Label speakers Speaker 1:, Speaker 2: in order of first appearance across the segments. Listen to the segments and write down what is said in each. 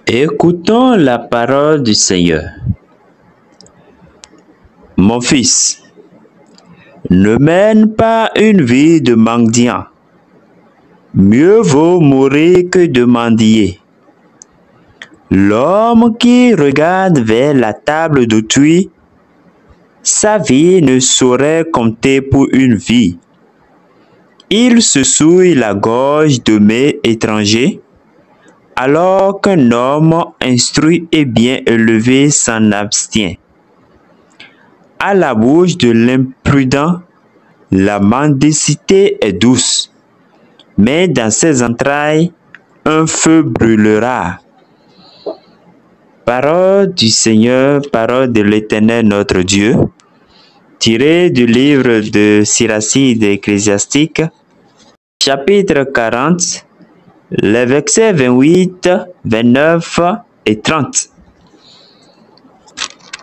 Speaker 1: Écoutons la parole du Seigneur. Mon fils, ne mène pas une vie de mendiant. Mieux vaut mourir que de mendier. L'homme qui regarde vers la table d'autrui, sa vie ne saurait compter pour une vie. Il se souille la gorge de mets étrangers, alors qu'un homme instruit et bien élevé s'en abstient. À la bouche de l'imprudent, la mendicité est douce, mais dans ses entrailles, un feu brûlera. Parole du Seigneur, parole de l'Éternel notre Dieu, tirée du livre de Siracide ecclésiastique, chapitre 40, les versets 28, 29 et 30.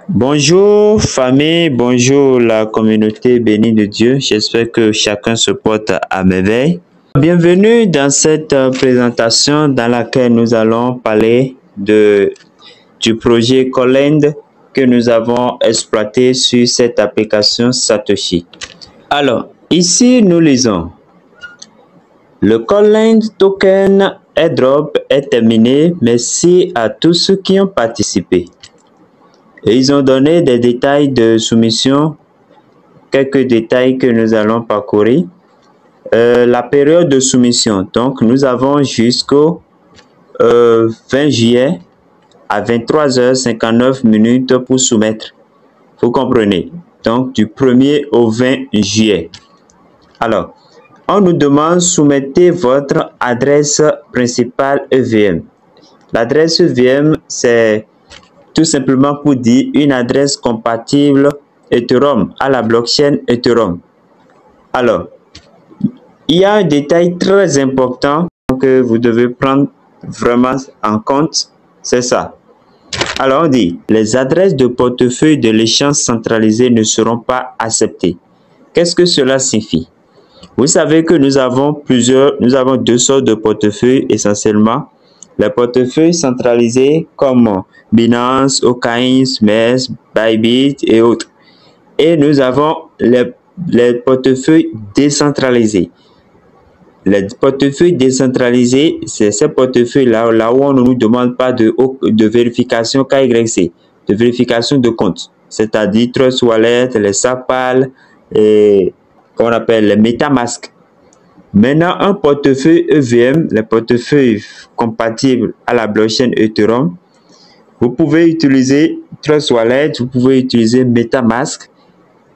Speaker 1: Bonjour famille, bonjour la communauté bénie de Dieu. J'espère que chacun se porte à merveille. Bienvenue dans cette présentation dans laquelle nous allons parler du projet Callend que nous avons exploité sur cette application Satoshi. Alors, ici nous lisons: le Callend Token Airdrop est terminé. Merci à tous ceux qui ont participé. Et ils ont donné des détails de soumission, quelques détails que nous allons parcourir. La période de soumission, donc nous avons jusqu'au 20 juillet à 23h59 pour soumettre. Vous comprenez? Donc du 1er au 20 juillet. Alors, on nous demande soumettez votre adresse principale EVM. L'adresse EVM, c'est tout simplement pour dire une adresse compatible Ethereum à la blockchain Ethereum. Alors, il y a un détail très important que vous devez prendre vraiment en compte, c'est ça. Alors on dit, les adresses de portefeuille de l'échange centralisé ne seront pas acceptées. Qu'est-ce que cela signifie? Vous savez que nous avons deux sortes de portefeuilles essentiellement. Les portefeuilles centralisés comme Binance, OKX, MERS, Bybit et autres. Et nous avons les portefeuilles décentralisés. Les portefeuilles décentralisés, c'est ces portefeuilles-là où on ne nous demande pas de vérification KYC, de vérification de compte. C'est-à-dire Trust Wallet, les SAPAL, et qu'on appelle les MetaMask. Maintenant, un portefeuille EVM, les portefeuilles compatibles à la blockchain Ethereum, vous pouvez utiliser Trust Wallet, vous pouvez utiliser MetaMask,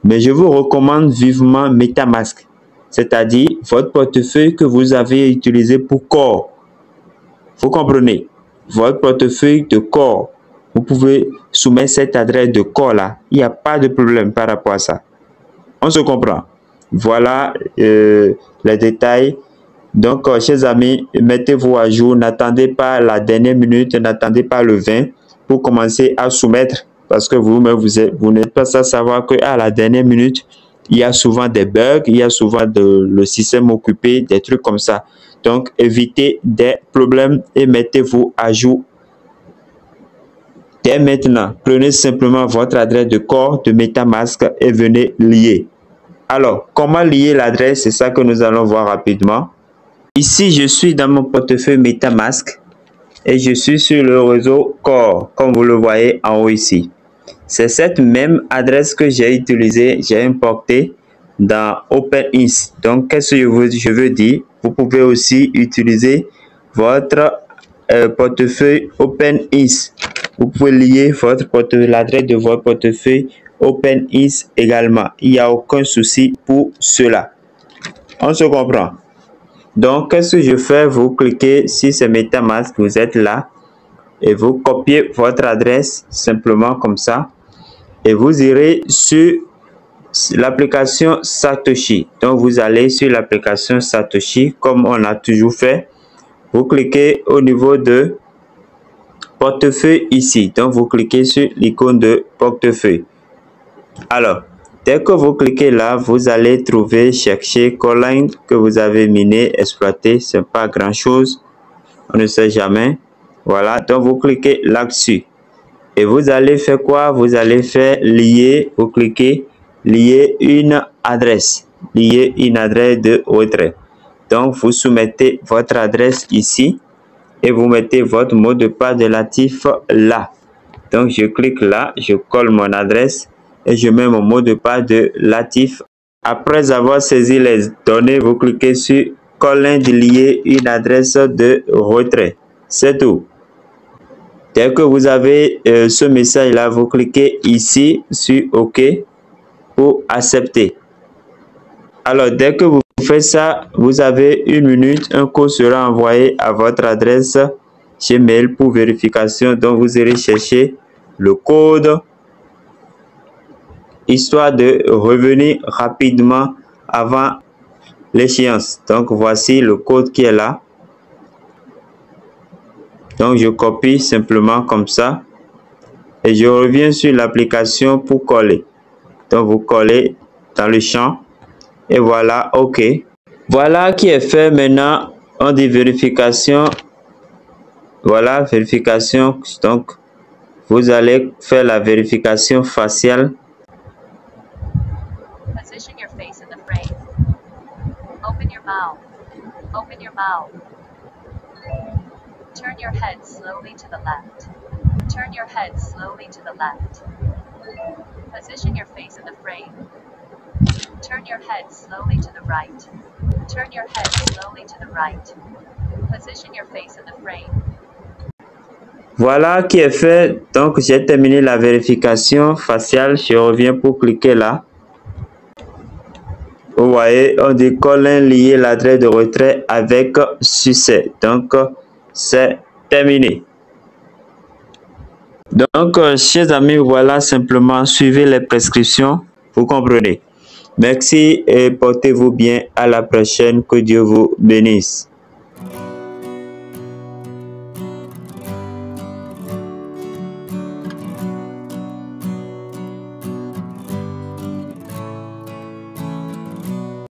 Speaker 1: mais je vous recommande vivement MetaMask. C'est-à-dire votre portefeuille que vous avez utilisé pour Core. Vous comprenez? Votre portefeuille de Core. Vous pouvez soumettre cette adresse de Core là. Il n'y a pas de problème par rapport à ça. On se comprend. Voilà les détails. Donc, chers amis, mettez-vous à jour. N'attendez pas la dernière minute. N'attendez pas le 20 pour commencer à soumettre. Parce que vous n'êtes pas à savoir qu'à la dernière minute, il y a souvent des bugs, il y a souvent le système occupé, des trucs comme ça. Donc, évitez des problèmes et mettez-vous à jour dès maintenant. Prenez simplement votre adresse de Core, de MetaMask et venez lier. Alors, comment lier l'adresse? C'est ça que nous allons voir rapidement. Ici, je suis dans mon portefeuille MetaMask et je suis sur le réseau Core, comme vous le voyez en haut ici. C'est cette même adresse que j'ai utilisée, j'ai importé dans OpenINS. Donc, qu'est-ce que je veux dire? Vous pouvez aussi utiliser votre portefeuille OpenINS. Vous pouvez lier l'adresse de votre portefeuille OpenINS également. Il n'y a aucun souci pour cela. On se comprend. Donc, qu'est-ce que je fais? Vous cliquez sur ce MetaMask, vous êtes là. Et vous copiez votre adresse simplement comme ça. Et vous irez sur l'application Satoshi. Donc, vous allez sur l'application Satoshi comme on a toujours fait. Vous cliquez au niveau de portefeuille ici. Donc, vous cliquez sur l'icône de portefeuille. Alors, dès que vous cliquez là, vous allez chercher Callend que vous avez miné, exploité. Ce n'est pas grand chose. On ne sait jamais. Voilà, donc vous cliquez là-dessus. Et vous allez faire quoi? Vous allez faire lier, vous cliquez lier une adresse. Lier une adresse de retrait. Donc, vous soumettez votre adresse ici et vous mettez votre mot de passe de l'actif là. Donc, je clique là, je colle mon adresse et je mets mon mot de passe de l'actif. Après avoir saisi les données, vous cliquez sur coller de lier une adresse de retrait. C'est tout. Dès que vous avez ce message-là, vous cliquez ici sur OK pour accepter. Alors, dès que vous faites ça, vous avez 1 minute, un code sera envoyé à votre adresse Gmail pour vérification. Donc, vous irez chercher le code histoire de revenir rapidement avant l'échéance. Donc, voici le code qui est là. Donc, je copie simplement comme ça et je reviens sur l'application pour coller. Donc, vous collez dans le champ et voilà, OK. Voilà qui est fait. Maintenant, on dit vérification. Voilà, vérification. Donc, vous allez faire la vérification faciale.
Speaker 2: Position your face in the frame. Open your mouth. Open your mouth. Turn your head slowly to the left. Turn your head slowly to the left. Position your face in the frame. Turn your head slowly to the right. Turn your head slowly to the right. Position your face in the frame.
Speaker 1: Voilà qui est fait. Donc, j'ai terminé la vérification faciale. Je reviens pour cliquer là. Vous voyez, on dit coller lier l'adresse de retrait avec succès. Donc, c'est terminé. Donc, chers amis, voilà simplement, suivez les prescriptions. Vous comprenez. Merci et portez-vous bien. À la prochaine. Que Dieu vous bénisse.